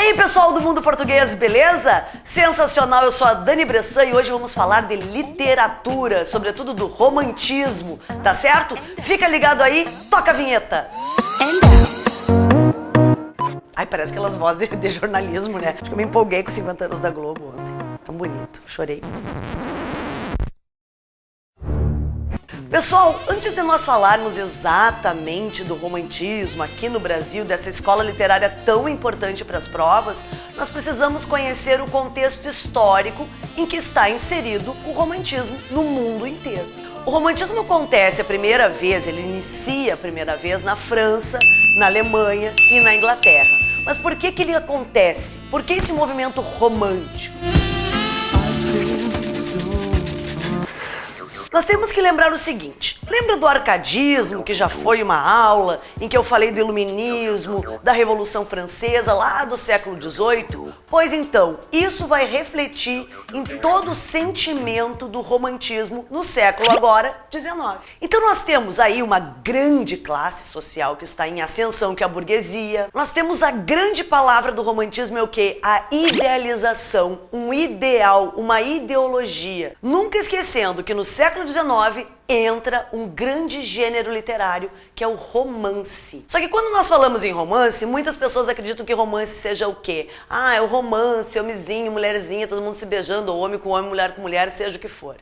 aí, pessoal do Mundo Português, beleza? Sensacional, eu sou a Dani Bressan e hoje vamos falar de literatura, sobretudo do romantismo, tá certo? Fica ligado aí, toca a vinheta! Ai, parece aquelas vozes de jornalismo, né? Acho que eu me empolguei com 50 anos da Globo ontem. Tão bonito, chorei. Pessoal, antes de nós falarmos exatamente do romantismo aqui no Brasil, dessa escola literária tão importante para as provas, nós precisamos conhecer o contexto histórico em que está inserido o romantismo no mundo inteiro. O romantismo acontece a primeira vez, ele inicia a primeira vez na França, na Alemanha e na Inglaterra. Mas por que ele acontece? Por que esse movimento romântico? Nós temos que lembrar o seguinte, lembra do arcadismo, que já foi uma aula em que eu falei do iluminismo, da Revolução Francesa lá do século XVIII? Pois então, isso vai refletir em todo o sentimento do romantismo no século agora XIX. Então nós temos aí uma grande classe social que está em ascensão, que é a burguesia. Nós temos a grande palavra do romantismo, é o quê? A idealização, um ideal, uma ideologia. Nunca esquecendo que no século XIX entra um grande gênero literário que é o romance. Só que quando nós falamos em romance, muitas pessoas acreditam que romance seja o quê? Ah, é o romance, homenzinho, mulherzinha, todo mundo se beijando, homem com homem, mulher com mulher, seja o que for.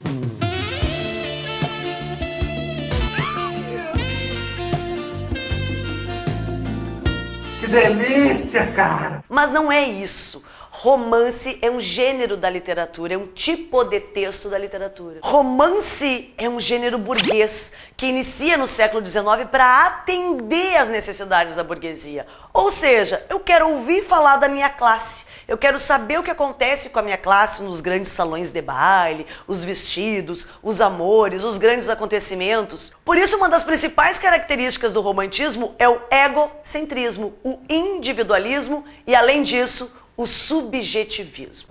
Que delícia, cara! Mas não é isso. Romance é um gênero da literatura, é um tipo de texto da literatura. Romance é um gênero burguês que inicia no século XIX para atender às necessidades da burguesia. Ou seja, eu quero ouvir falar da minha classe, eu quero saber o que acontece com a minha classe nos grandes salões de baile, os vestidos, os amores, os grandes acontecimentos. Por isso, uma das principais características do romantismo é o egocentrismo, o individualismo e, além disso, o subjetivismo.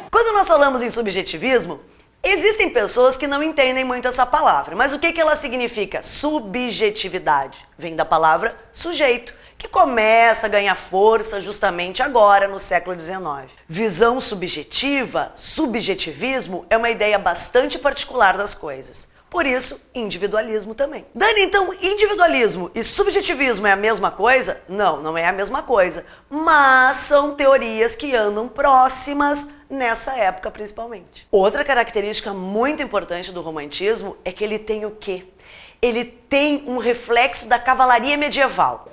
Quando nós falamos em subjetivismo, existem pessoas que não entendem muito essa palavra. Mas o que ela significa? Subjetividade. Vem da palavra sujeito, que começa a ganhar força justamente agora, no século XIX. Visão subjetiva, subjetivismo, é uma ideia bastante particular das coisas. Por isso, individualismo também. Dani, então individualismo e subjetivismo é a mesma coisa? Não, não é a mesma coisa. Mas são teorias que andam próximas nessa época principalmente. Outra característica muito importante do romantismo é que ele tem o quê? Ele tem um reflexo da cavalaria medieval.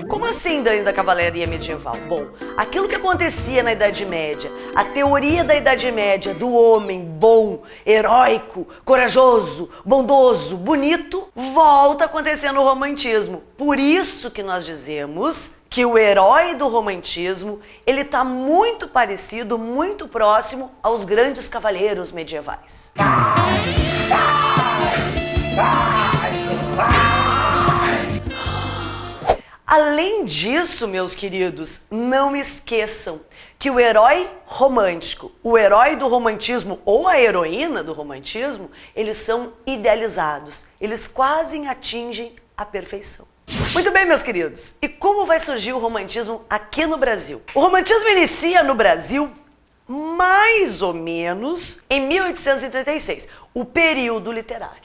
Como assim, Dani, da cavalaria medieval? Bom, aquilo que acontecia na Idade Média, a teoria da Idade Média do homem bom, heróico, corajoso, bondoso, bonito, volta a acontecer no romantismo. Por isso que nós dizemos que o herói do romantismo, ele está muito parecido, muito próximo aos grandes cavaleiros medievais. Além disso, meus queridos, não esqueçam que o herói romântico, o herói do romantismo ou a heroína do romantismo, eles são idealizados, eles quase atingem a perfeição. Muito bem, meus queridos, e como vai surgir o romantismo aqui no Brasil? O romantismo inicia no Brasil mais ou menos em 1836, o período literário.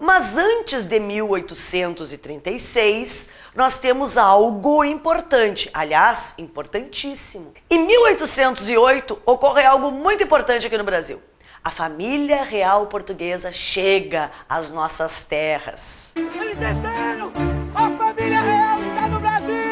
Mas antes de 1836, nós temos algo importante, aliás, importantíssimo. Em 1808, ocorre algo muito importante aqui no Brasil. A família real portuguesa chega às nossas terras. Eles desceram! A família real está no Brasil!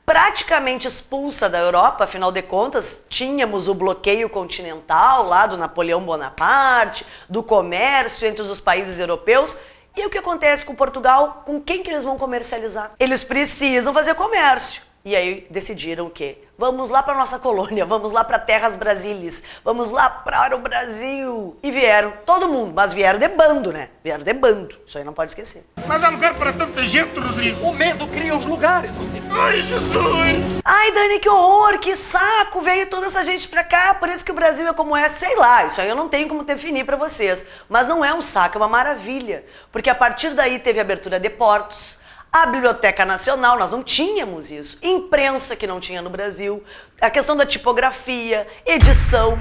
Praticamente expulsa da Europa, afinal de contas, tínhamos o bloqueio continental lá do Napoleão Bonaparte, do comércio entre os países europeus. E o que acontece com Portugal? Com quem que eles vão comercializar? Eles precisam fazer comércio. E aí decidiram o quê? Vamos lá para nossa colônia, vamos lá para terras brasílias, vamos lá para o Brasil. E vieram, todo mundo, mas vieram de bando, né? Vieram de bando, isso aí não pode esquecer. Mas há lugar para tanta gente, Rodrigo. O medo cria os lugares. Ai, Jesus! Ai, Dani, que horror, que saco, veio toda essa gente pra cá, por isso que o Brasil é como é, sei lá, isso aí eu não tenho como definir pra vocês. Mas não é um saco, é uma maravilha, porque a partir daí teve abertura de portos, a Biblioteca Nacional, nós não tínhamos isso, imprensa que não tinha no Brasil, a questão da tipografia, edição,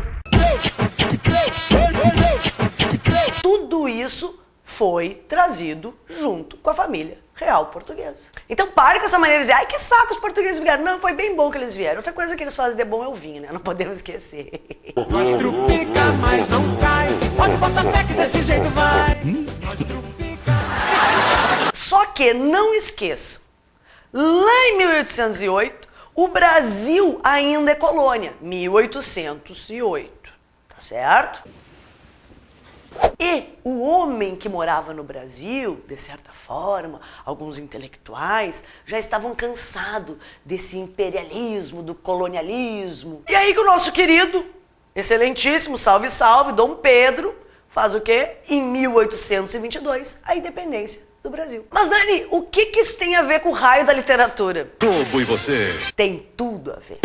tudo isso foi trazido junto com a família real portuguesa. Então pare com essa maneira de dizer, ai que saco os portugueses vieram. Não, foi bem bom que eles vieram. Outra coisa que eles fazem de bom é o vinho, né? Não podemos esquecer. Nós trupica, mas não cai. Pode botar pé que desse jeito vai. Nós trupica. Só que não esqueçam, lá em 1808, o Brasil ainda é colônia. 1808, tá certo? E o homem que morava no Brasil, de certa forma, alguns intelectuais, já estavam cansados desse imperialismo, do colonialismo. E aí que o nosso querido, excelentíssimo, salve, salve, Dom Pedro, faz o quê? Em 1822, a independência do Brasil. Mas Dani, o que isso tem a ver com o raio da literatura? Globo e você? Tem tudo a ver.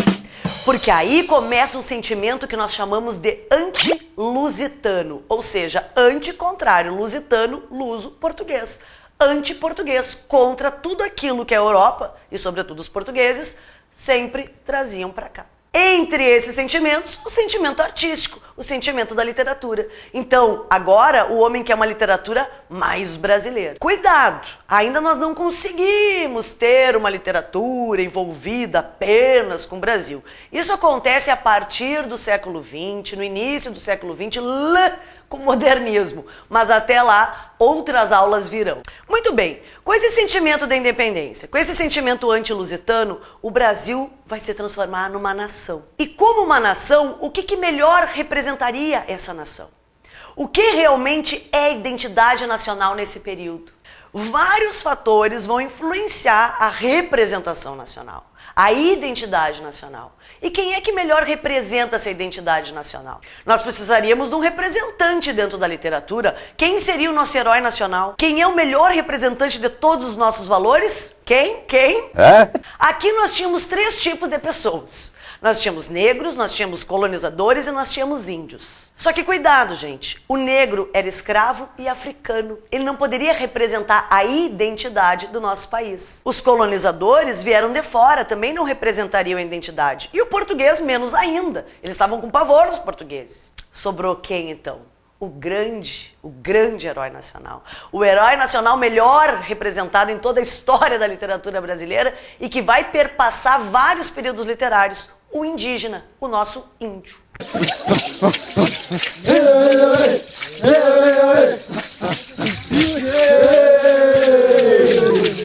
Porque aí começa um sentimento que nós chamamos de anti-lusitano, ou seja, anti-contrário, lusitano, luso, português. Anti-português, contra tudo aquilo que a Europa, e sobretudo os portugueses, sempre traziam para cá. Entre esses sentimentos, o sentimento artístico, o sentimento da literatura. Então, agora, o homem quer uma literatura mais brasileira. Cuidado! Ainda nós não conseguimos ter uma literatura envolvida apenas com o Brasil. Isso acontece a partir do século XX, no início do século XX, lá com o modernismo. Mas até lá, outras aulas virão. Muito bem, com esse sentimento da independência, com esse sentimento anti-lusitano, o Brasil vai se transformar numa nação. E como uma nação, o que melhor representaria essa nação? O que realmente é identidade nacional nesse período? Vários fatores vão influenciar a representação nacional, a identidade nacional. E quem é que melhor representa essa identidade nacional? Nós precisaríamos de um representante dentro da literatura. Quem seria o nosso herói nacional? Quem é o melhor representante de todos os nossos valores? Quem? Aqui nós tínhamos 3 tipos de pessoas. Nós tínhamos negros, nós tínhamos colonizadores e nós tínhamos índios. Só que cuidado, gente, o negro era escravo e africano. Ele não poderia representar a identidade do nosso país. Os colonizadores vieram de fora, também não representariam a identidade. E o português menos ainda. Eles estavam com pavor dos portugueses. Sobrou quem então? O grande herói nacional. O herói nacional melhor representado em toda a história da literatura brasileira e que vai perpassar vários períodos literários. O indígena, o nosso índio.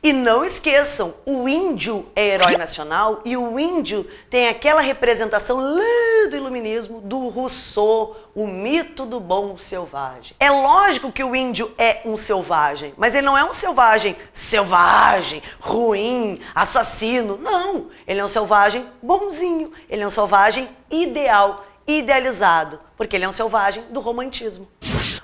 E não esqueçam, o índio é herói nacional e o índio tem aquela representação lá do iluminismo, do Rousseau, o mito do bom selvagem. É lógico que o índio é um selvagem, mas ele não é um selvagem, ruim, assassino. Não, ele é um selvagem bonzinho, ele é um selvagem ideal, idealizado, porque ele é um selvagem do romantismo.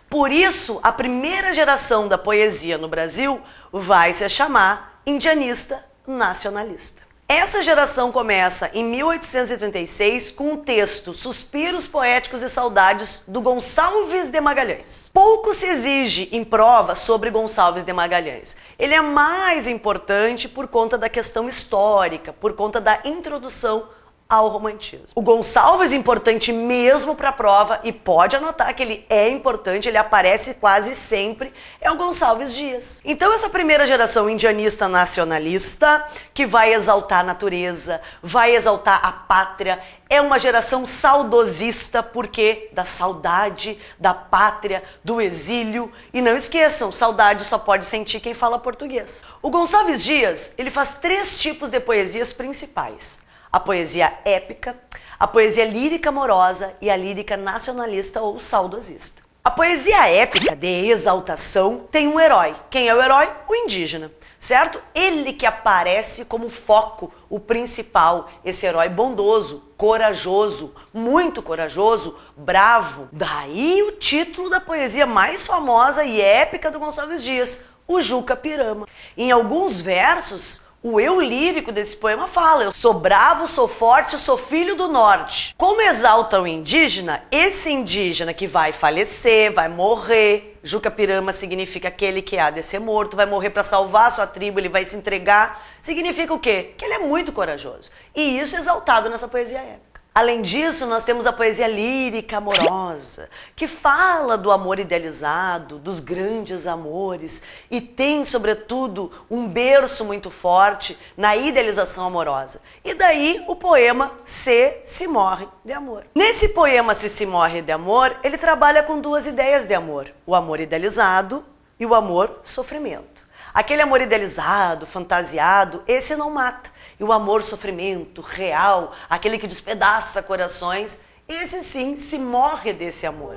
Por isso, a primeira geração da poesia no Brasil vai se chamar indianista nacionalista. Essa geração começa em 1836 com o texto Suspiros Poéticos e Saudades do Gonçalves de Magalhães. Pouco se exige em prova sobre Gonçalves de Magalhães. Ele é mais importante por conta da questão histórica, por conta da introdução ao romantismo. O Gonçalves é importante mesmo para a prova e pode anotar que ele é importante, ele aparece quase sempre, é o Gonçalves Dias. Então essa primeira geração indianista nacionalista, que vai exaltar a natureza, vai exaltar a pátria, é uma geração saudosista, porque da saudade, da pátria, do exílio. E não esqueçam, saudade só pode sentir quem fala português. O Gonçalves Dias, ele faz 3 tipos de poesias principais. A poesia épica, a poesia lírica amorosa e a lírica nacionalista ou saudosista. A poesia épica, de exaltação, tem um herói. Quem é o herói? O indígena. certo? Ele que aparece como foco, o principal, esse herói bondoso, corajoso, muito corajoso, bravo. Daí o título da poesia mais famosa e épica do Gonçalves Dias, o Juca Pirama. Em alguns versos, o eu lírico desse poema fala: eu sou bravo, sou forte, sou filho do norte. Como exalta o indígena, esse indígena que vai falecer, vai morrer. Juca Pirama significa aquele que há de ser morto, vai morrer para salvar a sua tribo, ele vai se entregar. Significa o quê? Que ele é muito corajoso. E isso é exaltado nessa poesia épica. Além disso, nós temos a poesia lírica amorosa, que fala do amor idealizado, dos grandes amores, e tem, sobretudo, um berço muito forte na idealização amorosa. E daí o poema Se Morre de Amor. Nesse poema Se Morre de Amor, ele trabalha com duas ideias de amor: o amor idealizado e o amor sofrimento. Aquele amor idealizado, fantasiado, esse não mata. E o amor sofrimento, real, aquele que despedaça corações, esse sim se morre desse amor.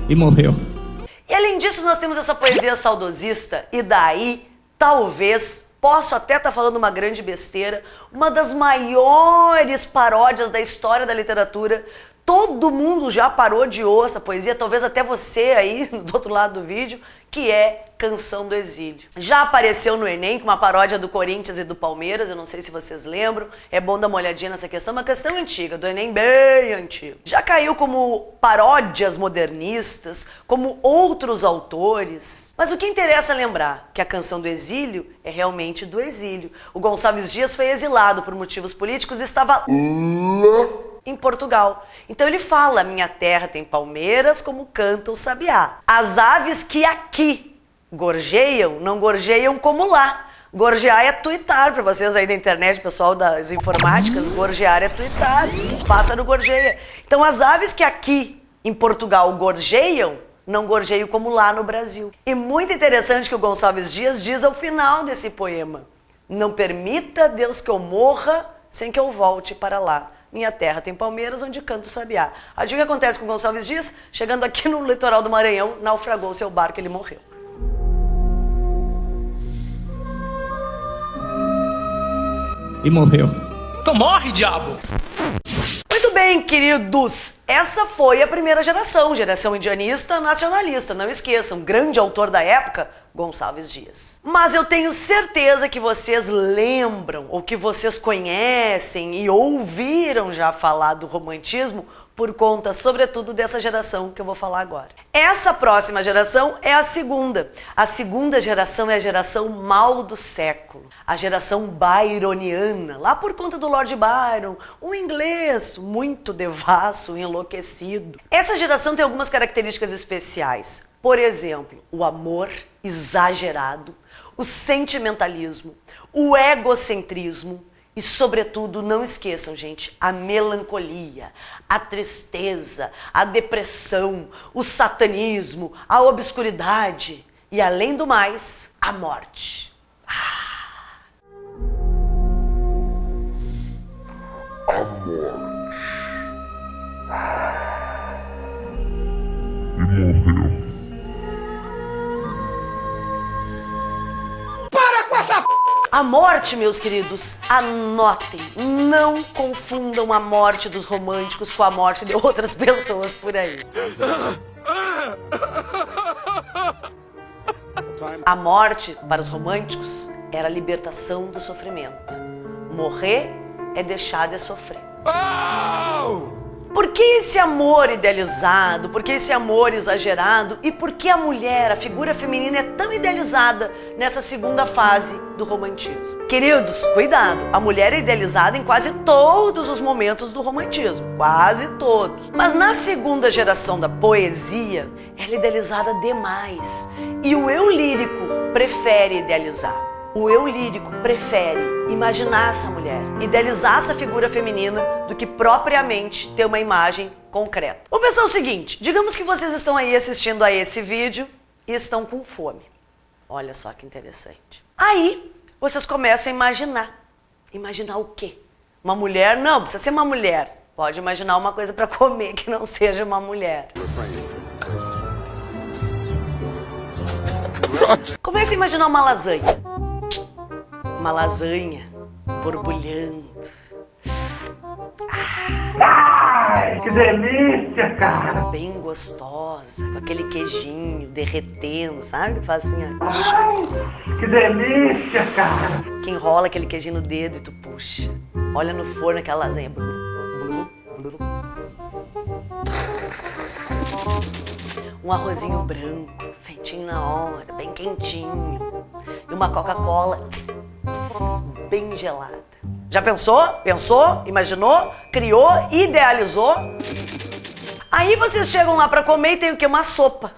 E morreu. E além disso, nós temos essa poesia saudosista, e daí, talvez, posso até estar falando uma grande besteira, uma das maiores paródias da história da literatura. Todo mundo já parodiou essa poesia, talvez até você aí do outro lado do vídeo, que é Canção do Exílio. Já apareceu no Enem com uma paródia do Corinthians e do Palmeiras, eu não sei se vocês lembram, é bom dar uma olhadinha nessa questão, uma questão antiga, do Enem bem antigo. Já caiu como paródias modernistas, como outros autores. Mas o que interessa lembrar que a Canção do Exílio é realmente do exílio. O Gonçalves Dias foi exilado por motivos políticos e estava em Portugal. Então ele fala: minha terra tem palmeiras como canta o sabiá. As aves que aqui gorjeiam, não gorjeiam como lá. Gorjear é tuitar, para vocês aí da internet, pessoal das informáticas, gorjear é tuitar, o pássaro gorjeia. Então as aves que aqui em Portugal gorjeiam, não gorjeiam como lá no Brasil. E muito interessante que o Gonçalves Dias diz ao final desse poema: não permita, Deus, que eu morra sem que eu volte para lá. Minha terra tem palmeiras onde canta o sabiá. Adivinha o que acontece com o Gonçalves Dias? Chegando aqui no litoral do Maranhão, naufragou seu barco e ele morreu. E morreu. Então morre, diabo! Muito bem, queridos. Essa foi a primeira geração indianista nacionalista. Não esqueçam, grande autor da época, Gonçalves Dias. Mas eu tenho certeza que vocês lembram, ou que vocês conhecem e ouviram já falar do romantismo por conta, sobretudo, dessa geração que eu vou falar agora. Essa próxima geração é a segunda. A segunda geração é a geração mal do século. A geração byroniana, lá por conta do Lord Byron, um inglês muito devasso, enlouquecido. Essa geração tem algumas características especiais. Por exemplo, o amor exagerado, o sentimentalismo, o egocentrismo e, sobretudo, não esqueçam, gente, a melancolia, a tristeza, a depressão, o satanismo, a obscuridade e, além do mais, a morte. A morte. E morreu. A morte, meus queridos, anotem, não confundam a morte dos românticos com a morte de outras pessoas por aí. A morte, para os românticos, era a libertação do sofrimento. Morrer é deixar de sofrer. Por que esse amor idealizado? Por que esse amor exagerado? E por que a mulher, a figura feminina, é tão idealizada nessa segunda fase do romantismo? Queridos, cuidado! A mulher é idealizada em quase todos os momentos do romantismo. Quase todos. Mas na segunda geração da poesia, ela é idealizada demais. E o eu lírico prefere idealizar. O eu lírico prefere imaginar essa mulher, idealizar essa figura feminina, do que propriamente ter uma imagem concreta. Vamos pensar o seguinte: digamos que vocês estão aí assistindo a esse vídeo e estão com fome. Olha só que interessante. Aí, vocês começam a imaginar. Imaginar o quê? Uma mulher? Não, precisa ser uma mulher. Pode imaginar uma coisa para comer que não seja uma mulher. Comece a imaginar uma lasanha. Uma lasanha borbulhando. Ai, que delícia, cara! Bem gostosa, com aquele queijinho derretendo, sabe? Que faz assim, ó. Ai, que delícia, cara! Que enrola aquele queijinho no dedo e tu puxa. Olha no forno aquela lasanha. Um arrozinho branco, feitinho na hora, bem quentinho. E uma Coca-Cola bem gelada. Já pensou? Pensou? Imaginou? Criou? Idealizou? Aí vocês chegam lá pra comer e tem o quê? Uma sopa.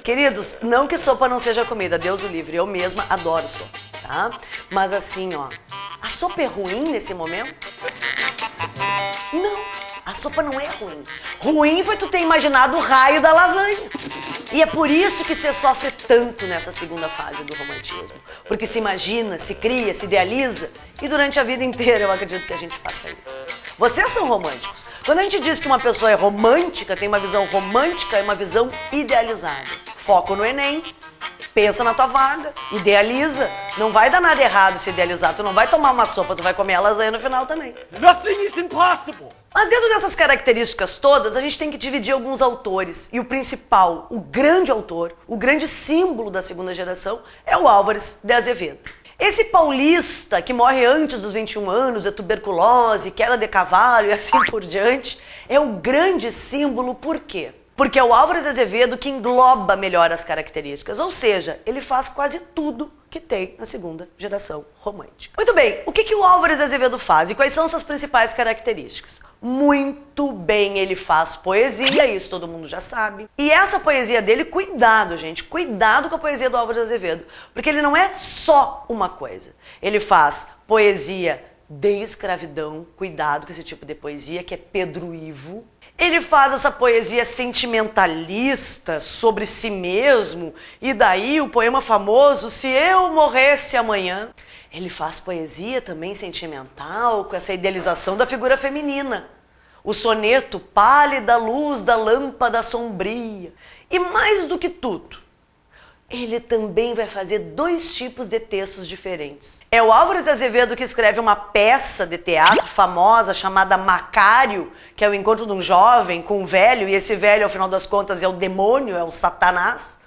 Queridos, não que sopa não seja comida, Deus o livre, eu mesma adoro sopa, tá? Mas assim, ó, a sopa é ruim nesse momento? Não, a sopa não é ruim. Ruim foi tu ter imaginado o raio da lasanha. E é por isso que você sofre tanto nessa segunda fase do romantismo. Porque se imagina, se cria, se idealiza e durante a vida inteira eu acredito que a gente faça isso. Vocês são românticos. Quando a gente diz que uma pessoa é romântica, tem uma visão romântica, é uma visão idealizada. Foco no Enem, pensa na tua vaga, idealiza. Não vai dar nada errado se idealizar. Tu não vai tomar uma sopa, tu vai comer a lasanha no final também. Nothing is impossible. Mas dentro dessas características todas, a gente tem que dividir alguns autores. E o principal, o grande autor, o grande símbolo da segunda geração é o Álvares de Azevedo. Esse paulista que morre antes dos 21 anos, é tuberculose, queda de cavalo e assim por diante, é o grande símbolo por quê? Porque é o Álvares de Azevedo que engloba melhor as características, ou seja, ele faz quase tudo que tem na segunda geração romântica. Muito bem, o que o Álvares de Azevedo faz e quais são suas principais características? Muito bem, ele faz poesia, isso todo mundo já sabe. E essa poesia dele, cuidado, gente, cuidado com a poesia do Álvares de Azevedo, porque ele não é só uma coisa. Ele faz poesia de escravidão, cuidado com esse tipo de poesia, que é Pedro Ivo. Ele faz essa poesia sentimentalista sobre si mesmo, e daí o poema famoso, Se Eu Morresse Amanhã. Ele faz poesia também sentimental, com essa idealização da figura feminina. O soneto Pálida Luz da Lâmpada Sombria. E mais do que tudo, ele também vai fazer dois tipos de textos diferentes. É o Álvares de Azevedo que escreve uma peça de teatro famosa chamada Macário, que é o encontro de um jovem com um velho, e esse velho, ao final das contas, é o demônio, é o Satanás.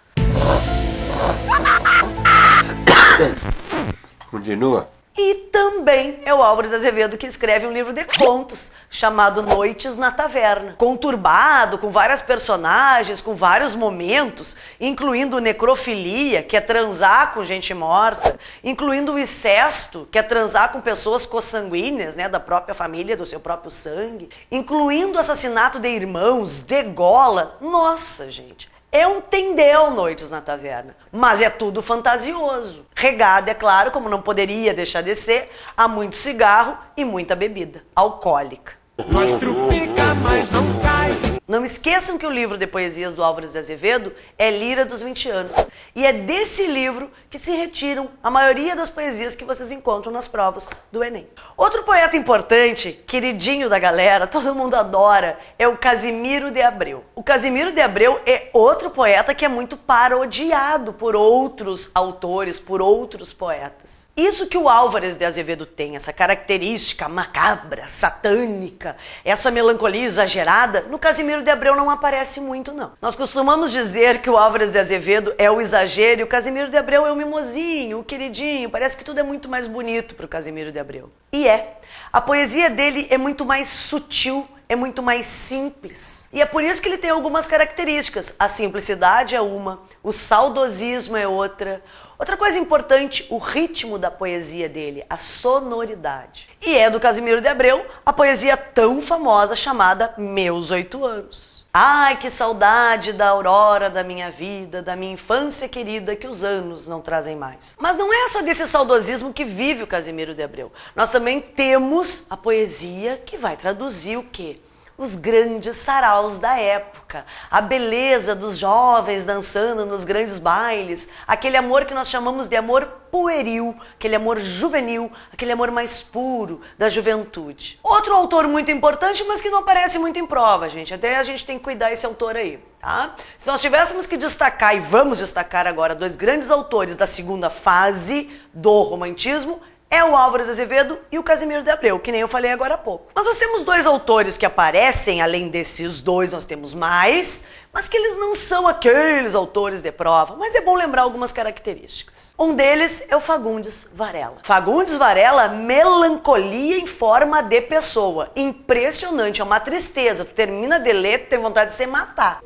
Continua. E também é o Álvares de Azevedo que escreve um livro de contos chamado Noites na Taverna. Conturbado, com várias personagens, com vários momentos, incluindo necrofilia, que é transar com gente morta, incluindo o incesto, que é transar com pessoas consanguíneas, né, da própria família, do seu próprio sangue, incluindo o assassinato de irmãos, degola. Nossa, gente. É um tendel Noites na Taverna, mas é tudo fantasioso. Regado, é claro, como não poderia deixar de ser, a muito cigarro e muita bebida alcoólica. Nós trupica, mas não cai. Não esqueçam que o livro de poesias do Álvares de Azevedo é Lira dos 20 anos. E é desse livro que se retiram a maioria das poesias que vocês encontram nas provas do Enem. Outro poeta importante, queridinho da galera, todo mundo adora, é o Casimiro de Abreu. O Casimiro de Abreu é outro poeta que é muito parodiado por outros autores, por outros poetas. Isso que o Álvares de Azevedo tem, essa característica macabra, satânica, essa melancolia exagerada, no Casimiro de Abreu não aparece muito, não. Nós costumamos dizer que o Álvares de Azevedo é o exagero e o Casimiro de Abreu é o mimosinho, o queridinho. Parece que tudo é muito mais bonito para o Casimiro de Abreu. E é. A poesia dele é muito mais sutil, é muito mais simples. E é por isso que ele tem algumas características. A simplicidade é uma, o saudosismo é outra. Outra coisa importante, o ritmo da poesia dele, a sonoridade. E é do Casimiro de Abreu a poesia tão famosa chamada Meus 8 Anos. Ai, que saudade da aurora da minha vida, da minha infância querida que os anos não trazem mais. Mas não é só desse saudosismo que vive o Casimiro de Abreu. Nós também temos a poesia que vai traduzir o quê? os grandes saraus da época, a beleza dos jovens dançando nos grandes bailes, aquele amor que nós chamamos de amor pueril, aquele amor juvenil, aquele amor mais puro da juventude. Outro autor muito importante, mas que não aparece muito em prova, gente, até a gente tem que cuidar esse autor aí, tá? Se nós tivéssemos que destacar, e vamos destacar agora, dois grandes autores da segunda fase do romantismo, é o Álvares de Azevedo e o Casimiro de Abreu, que nem eu falei agora há pouco. Mas nós temos dois autores que aparecem, além desses dois nós temos mais, mas que eles não são aqueles autores de prova, mas é bom lembrar algumas características. Um deles é o Fagundes Varela. Fagundes Varela, melancolia em forma de pessoa. Impressionante, é uma tristeza. Tu termina de ler, tu tem vontade de se matar.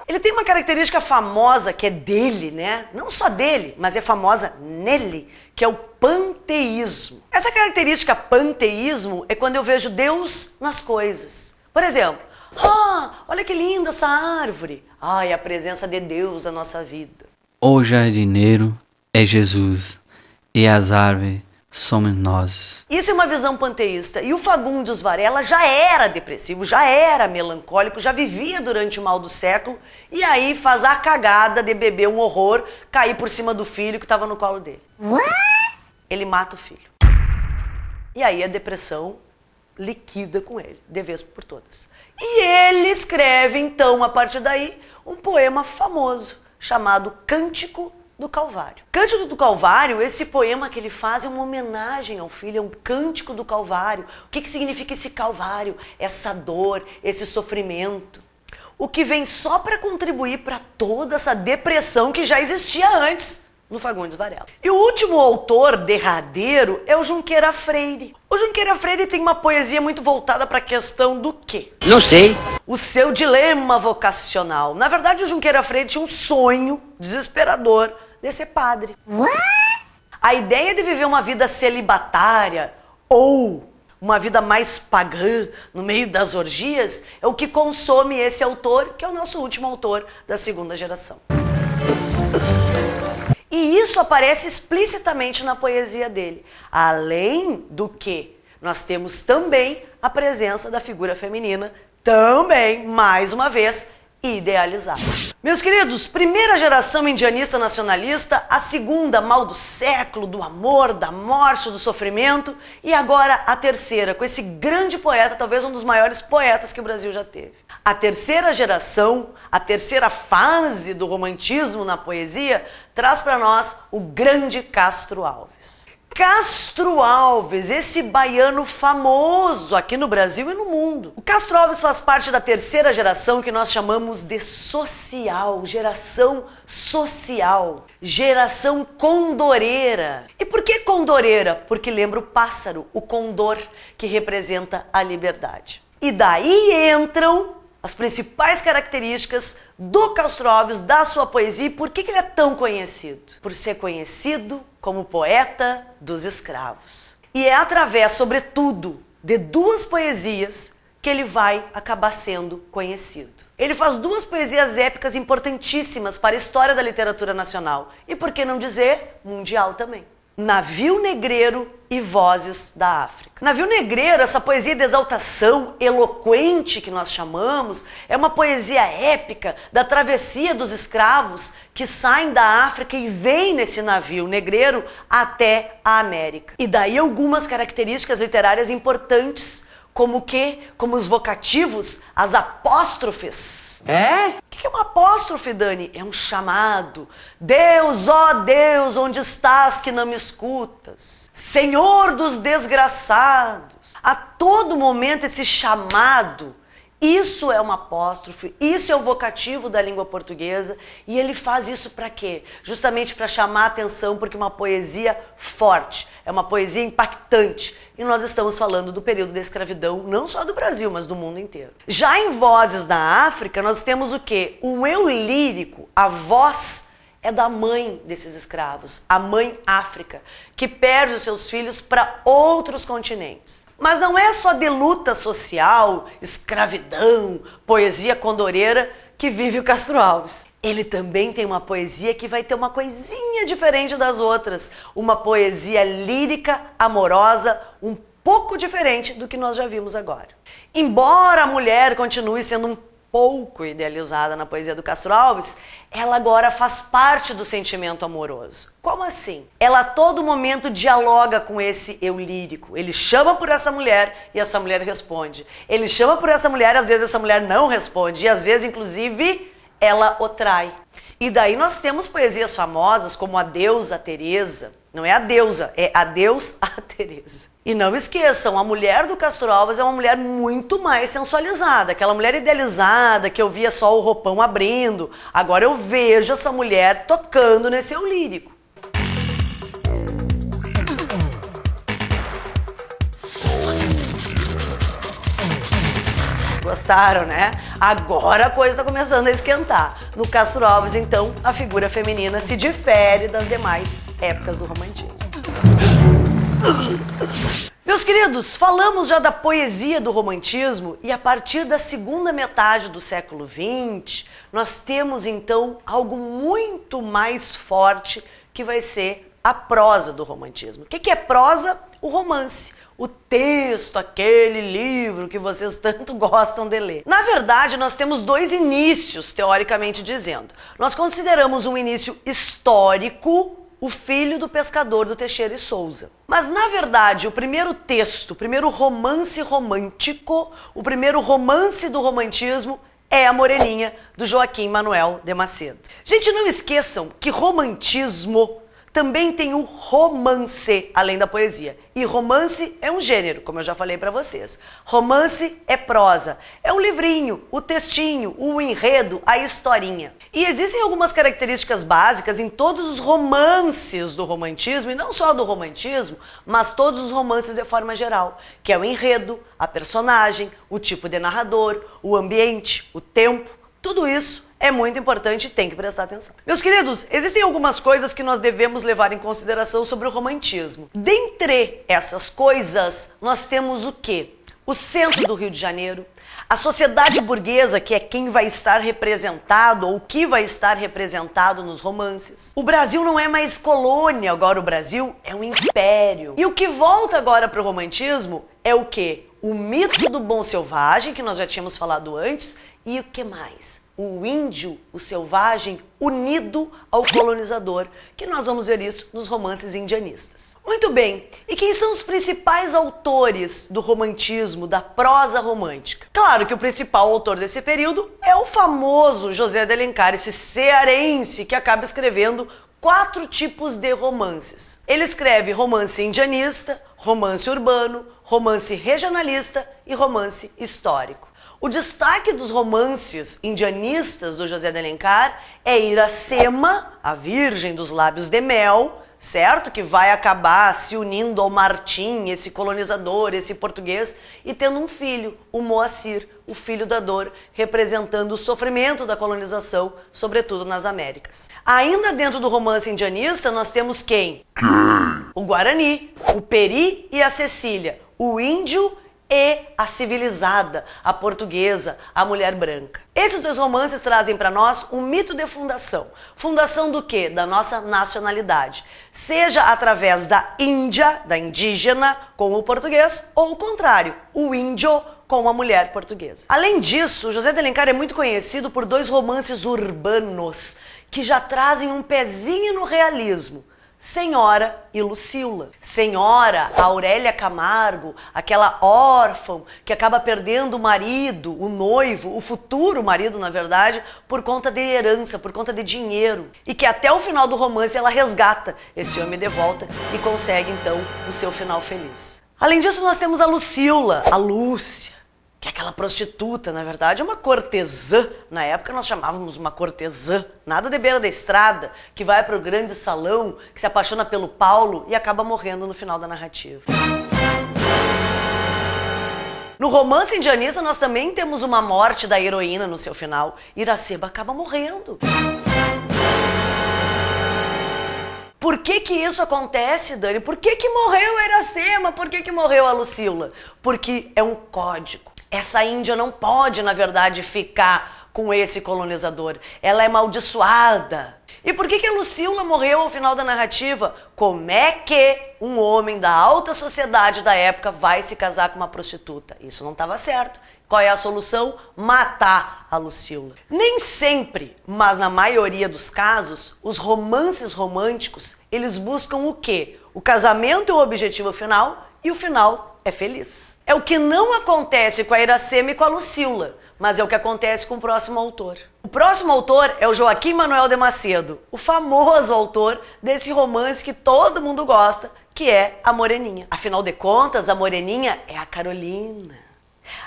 Ele tem uma característica famosa que é dele, né? Não só dele, mas é famosa nele, que é o panteísmo. Essa característica panteísmo é quando eu vejo Deus nas coisas. Por exemplo, olha que linda essa árvore. É a presença de Deus na nossa vida. O jardineiro é Jesus e as árvores somos nós. Isso é uma visão panteísta. E o Fagundes Varela já era depressivo, já era melancólico, já vivia durante o mal do século e aí faz a cagada de beber um horror, cair por cima do filho que estava no colo dele. Ele mata o filho. E aí a depressão liquida com ele, de vez por todas. E ele escreve, então, a partir daí, um poema famoso chamado Cântico do Calvário. Cântico do Calvário, esse poema que ele faz é uma homenagem ao filho, é um cântico do Calvário. O que significa esse Calvário? Essa dor, esse sofrimento. O que vem só para contribuir para toda essa depressão que já existia antes no Fagundes Varela. E o último autor derradeiro é o Junqueira Freire. O Junqueira Freire tem uma poesia muito voltada para a questão do quê? Não sei. O seu dilema vocacional. Na verdade, o Junqueira Freire tinha um sonho desesperador de ser padre. A ideia de viver uma vida celibatária ou uma vida mais pagã no meio das orgias é o que consome esse autor, que é o nosso último autor da segunda geração. E isso aparece explicitamente na poesia dele. Além do que nós temos também a presença da figura feminina, também, mais uma vez, idealizada. Meus queridos, primeira geração indianista nacionalista, a segunda, mal do século, do amor, da morte, do sofrimento, e agora a terceira, com esse grande poeta, talvez um dos maiores poetas que o Brasil já teve. A terceira geração, a terceira fase do romantismo na poesia, traz para nós o grande Castro Alves. Castro Alves, esse baiano famoso aqui no Brasil e no mundo. O Castro Alves faz parte da terceira geração que nós chamamos de social, geração social, geração condoreira. E por que condoreira? Porque lembra o pássaro, o condor, que representa a liberdade. E daí entram as principais características do Castro Alves, da sua poesia, e por que ele é tão conhecido? Por ser conhecido como poeta dos escravos. E é através, sobretudo, de duas poesias que ele vai acabar sendo conhecido. Ele faz duas poesias épicas importantíssimas para a história da literatura nacional e, por que não dizer, mundial também. Navio Negreiro e Vozes da África. Navio Negreiro, essa poesia de exaltação eloquente que nós chamamos, é uma poesia épica da travessia dos escravos que saem da África e vêm nesse navio negreiro até a América. E daí algumas características literárias importantes, como o quê? Como os vocativos, as apóstrofes. O que é uma apóstrofe, Dani? É um chamado. Deus, ó Deus, onde estás que não me escutas? Senhor dos desgraçados. A todo momento esse chamado, isso é uma apóstrofe, isso é o vocativo da língua portuguesa, e ele faz isso para quê? Justamente para chamar a atenção, porque é uma poesia forte, é uma poesia impactante. E nós estamos falando do período da escravidão, não só do Brasil, mas do mundo inteiro. Já em Vozes da África, nós temos o quê? O eu lírico, a voz é da mãe desses escravos, a mãe África, que perde os seus filhos para outros continentes. Mas não é só de luta social, escravidão, poesia condoreira que vive o Castro Alves. Ele também tem uma poesia que vai ter uma coisinha diferente das outras. Uma poesia lírica, amorosa, um pouco diferente do que nós já vimos agora. Embora a mulher continue sendo um pouco idealizada na poesia do Castro Alves, ela agora faz parte do sentimento amoroso. Como assim? Ela a todo momento dialoga com esse eu lírico. Ele chama por essa mulher e essa mulher responde. Ele chama por essa mulher e às vezes essa mulher não responde. E às vezes, inclusive, ela o trai. E daí nós temos poesias famosas como a Deusa Teresa. Não é a deusa, é a Deus a Teresa. E não esqueçam, a mulher do Castro Alves é uma mulher muito mais sensualizada. Aquela mulher idealizada que eu via só o roupão abrindo. Agora eu vejo essa mulher tocando nesse eu lírico. Gostaram, né? Agora a coisa está começando a esquentar. No Castro Alves, então, a figura feminina se difere das demais épocas do romantismo. Meus queridos, falamos já da poesia do romantismo e a partir da segunda metade do século XX, nós temos então algo muito mais forte que vai ser a prosa do romantismo. O que é prosa? O romance. O texto, aquele livro que vocês tanto gostam de ler. Na verdade, nós temos dois inícios, teoricamente dizendo. Nós consideramos um início histórico, O Filho do Pescador, do Teixeira e Souza. Mas, na verdade, o primeiro texto, o primeiro romance romântico, o primeiro romance do romantismo é A Moreninha, do Joaquim Manuel de Macedo. Gente, não esqueçam que romantismo também tem o romance, além da poesia. E romance é um gênero, como eu já falei para vocês. Romance é prosa, é um livrinho, o textinho, o enredo, a historinha. E existem algumas características básicas em todos os romances do romantismo, e não só do romantismo, mas todos os romances de forma geral, que é o enredo, a personagem, o tipo de narrador, o ambiente, o tempo, tudo isso é muito importante e tem que prestar atenção. Meus queridos, existem algumas coisas que nós devemos levar em consideração sobre o romantismo. Dentre essas coisas, nós temos o quê? O centro do Rio de Janeiro, a sociedade burguesa, que é quem vai estar representado ou que vai estar representado nos romances. O Brasil não é mais colônia, agora o Brasil é um império. E o que volta agora para o romantismo é o quê? O mito do bom selvagem, que nós já tínhamos falado antes, e o que mais? O índio, o selvagem, unido ao colonizador, que nós vamos ver isso nos romances indianistas. Muito bem, e quem são os principais autores do romantismo, da prosa romântica? Claro que o principal autor desse período é o famoso José de Alencar, esse cearense que acaba escrevendo 4 tipos de romances. Ele escreve romance indianista, romance urbano, romance regionalista e romance histórico. O destaque dos romances indianistas do José de Alencar é Iracema, a Virgem dos Lábios de Mel, certo? Que vai acabar se unindo ao Martim, esse colonizador, esse português, e tendo um filho, o Moacir, o filho da dor, representando o sofrimento da colonização, sobretudo nas Américas. Ainda dentro do romance indianista, nós temos quem? O Guarani, o Peri e a Cecília, o índio e a civilizada, a portuguesa, a mulher branca. Esses 2 romances trazem para nós um mito de fundação. Fundação do quê? Da nossa nacionalidade. Seja através da Índia, da indígena, com o português, ou o contrário, o índio com a mulher portuguesa. Além disso, José de Alencar é muito conhecido por 2 romances urbanos, que já trazem um pezinho no realismo. Senhora e Lucila. Senhora, a Aurélia Camargo, aquela órfã que acaba perdendo o marido, o noivo, o futuro marido, na verdade, por conta de herança, por conta de dinheiro. E que até o final do romance ela resgata esse homem de volta e consegue, então, o seu final feliz. Além disso, nós temos a Lucila, a Lúcia, que é aquela prostituta, na verdade, é uma cortesã. Na época nós chamávamos uma cortesã, nada de beira da estrada, que vai para o grande salão, que se apaixona pelo Paulo e acaba morrendo no final da narrativa. No romance indianista nós também temos uma morte da heroína no seu final. Iracema acaba morrendo. Por que que isso acontece, Dani? Por que que morreu a Iracema? Por que que morreu a Lucila? Porque é um código. Essa índia não pode, na verdade, ficar com esse colonizador. Ela é amaldiçoada. E por que a Lucíula morreu ao final da narrativa? Como é que um homem da alta sociedade da época vai se casar com uma prostituta? Isso não estava certo. Qual é a solução? Matar a Lucíula. Nem sempre, mas na maioria dos casos, os romances românticos, eles buscam o quê? O casamento é o objetivo final e o final é feliz. É o que não acontece com a Iracema e com a Lucíula, mas é o que acontece com o próximo autor. O próximo autor é o Joaquim Manuel de Macedo, o famoso autor desse romance que todo mundo gosta, que é a Moreninha. Afinal de contas, a Moreninha é a Carolina.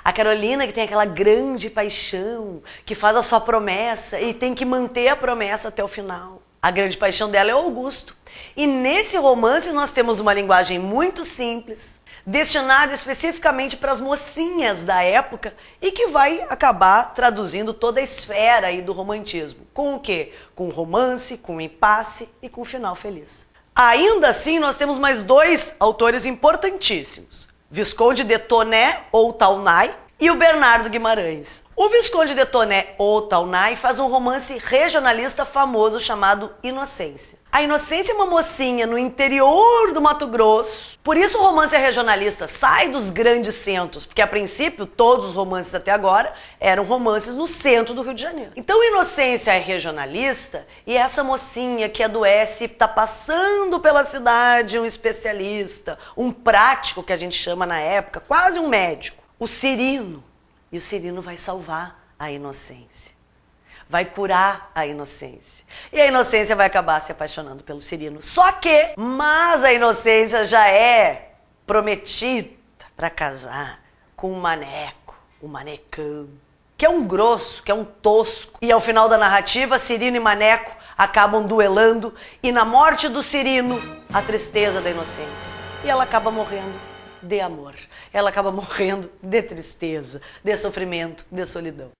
A Carolina que tem aquela grande paixão, que faz a sua promessa e tem que manter a promessa até o final. A grande paixão dela é o Augusto. E nesse romance nós temos uma linguagem muito simples, destinada especificamente para as mocinhas da época e que vai acabar traduzindo toda a esfera aí do romantismo. Com o quê? Com romance, com impasse e com final feliz. Ainda assim, nós temos mais dois autores importantíssimos. Visconde de Toné ou Taunay e o Bernardo Guimarães. O Visconde de Toné ou Taunay faz um romance regionalista famoso chamado Inocência. A Inocência é uma mocinha no interior do Mato Grosso. Por isso o romance regionalista sai dos grandes centros, porque a princípio todos os romances até agora eram romances no centro do Rio de Janeiro. Então Inocência é regionalista e essa mocinha que adoece está passando pela cidade, um especialista, um prático que a gente chama na época, quase um médico, o Cirino. E o Cirino vai salvar a Inocência. Vai curar a Inocência. E a Inocência vai acabar se apaixonando pelo Cirino. Mas a Inocência já é prometida para casar com um maneco, um manecão, que é um grosso, que é um tosco. E ao final da narrativa, Cirino e Maneco acabam duelando e na morte do Cirino, a tristeza da Inocência. E ela acaba morrendo de amor. Ela acaba morrendo de tristeza, de sofrimento, de solidão.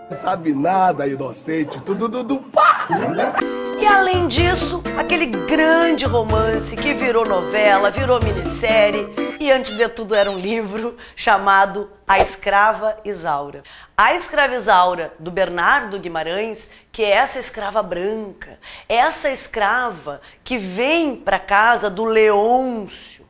Não sabe nada, inocente, tudo do pá! E além disso, aquele grande romance que virou novela, virou minissérie e antes de tudo era um livro chamado A Escrava Isaura. A Escrava Isaura, do Bernardo Guimarães, que é essa escrava branca, essa escrava que vem para casa do Leôncio.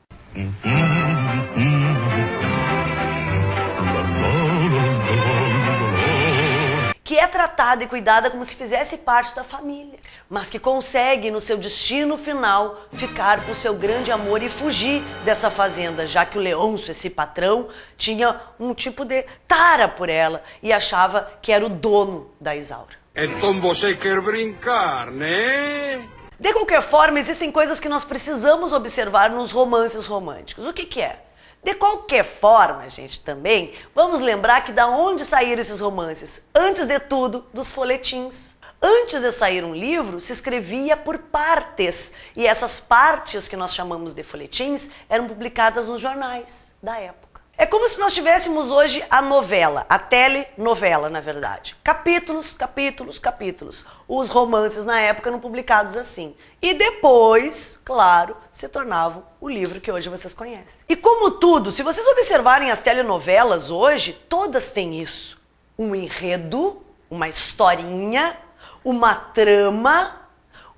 Que é tratada e cuidada como se fizesse parte da família, mas que consegue, no seu destino final, ficar com seu grande amor e fugir dessa fazenda, já que o Leôncio, esse patrão, tinha um tipo de tara por ela e achava que era o dono da Isaura. Então você quer brincar, né? De qualquer forma, existem coisas que nós precisamos observar nos romances românticos. O que é? De qualquer forma, gente, também, vamos lembrar que da onde saíram esses romances? Antes de tudo, dos folhetins. Antes de sair um livro, se escrevia por partes. E essas partes que nós chamamos de folhetins eram publicadas nos jornais da época. É como se nós tivéssemos hoje a novela, a telenovela, na verdade. Capítulos, capítulos, capítulos. Os romances na época eram publicados assim. E depois, claro, se tornavam o livro que hoje vocês conhecem. E como tudo, se vocês observarem as telenovelas hoje, todas têm isso. Um enredo, uma historinha, uma trama,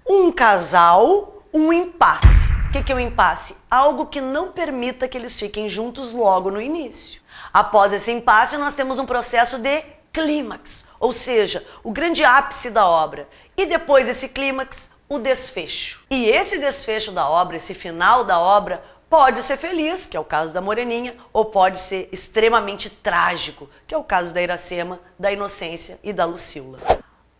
um casal, um impasse. O que é o impasse? Algo que não permita que eles fiquem juntos logo no início. Após esse impasse, nós temos um processo de clímax, ou seja, o grande ápice da obra. E depois desse clímax, o desfecho. E esse desfecho da obra, esse final da obra, pode ser feliz, que é o caso da Moreninha, ou pode ser extremamente trágico, que é o caso da Iracema, da Inocência e da Lucíula.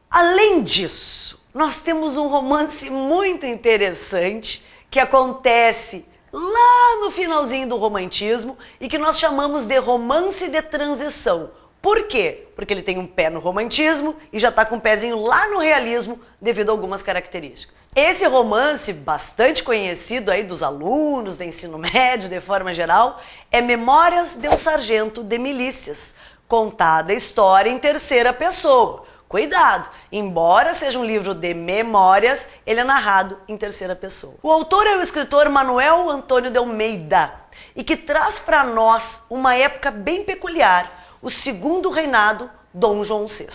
Além disso, nós temos um romance muito interessante que acontece lá no finalzinho do romantismo e que nós chamamos de romance de transição. Por quê? Porque ele tem um pé no romantismo e já está com um pezinho lá no realismo devido a algumas características. Esse romance, bastante conhecido aí dos alunos do ensino médio de forma geral, é Memórias de um Sargento de Milícias, contada a história em terceira pessoa. Cuidado, embora seja um livro de memórias, ele é narrado em terceira pessoa. O autor é o escritor Manuel Antônio de Almeida e que traz para nós uma época bem peculiar, o segundo reinado Dom João VI.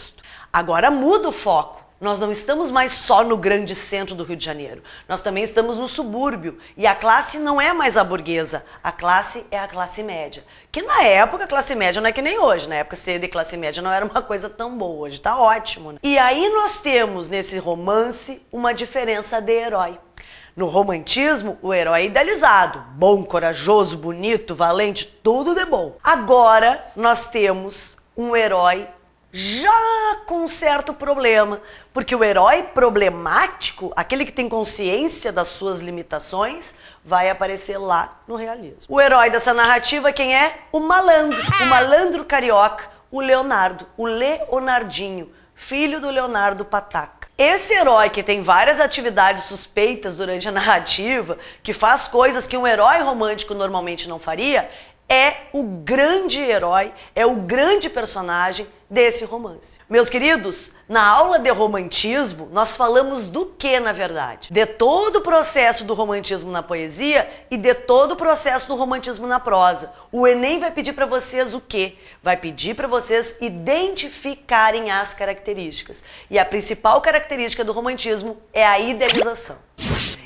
Agora muda o foco. Nós não estamos mais só no grande centro do Rio de Janeiro. Nós também estamos no subúrbio. E a classe não é mais a burguesa. A classe é a classe média. Que na época a classe média não é que nem hoje. Na época ser de classe média não era uma coisa tão boa. Hoje tá ótimo, né? E aí nós temos nesse romance uma diferença de herói. No romantismo, o herói é idealizado. Bom, corajoso, bonito, valente, tudo de bom. Agora nós temos um herói já com um certo problema, porque o herói problemático, aquele que tem consciência das suas limitações, vai aparecer lá no realismo. O herói dessa narrativa quem é? O malandro carioca, o Leonardo, o Leonardinho, filho do Leonardo Pataca. Esse herói que tem várias atividades suspeitas durante a narrativa, que faz coisas que um herói romântico normalmente não faria, é o grande herói, é o grande personagem desse romance. Meus queridos, na aula de romantismo, nós falamos do que, na verdade? De todo o processo do romantismo na poesia e de todo o processo do romantismo na prosa. O Enem vai pedir para vocês o quê? Vai pedir para vocês identificarem as características. E a principal característica do romantismo é a idealização.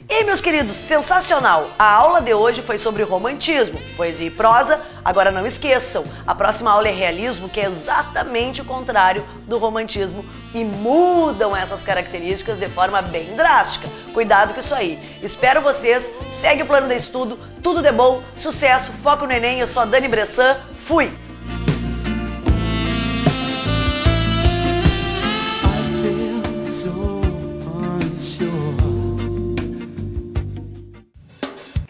E meus queridos, sensacional! A aula de hoje foi sobre romantismo, poesia e prosa. Agora não esqueçam, a próxima aula é realismo, que é exatamente o contrário do romantismo e mudam essas características de forma bem drástica. Cuidado com isso aí. Espero vocês, segue o plano de estudo, tudo de bom, sucesso, foco no Enem. Eu sou a Dani Bressan, fui!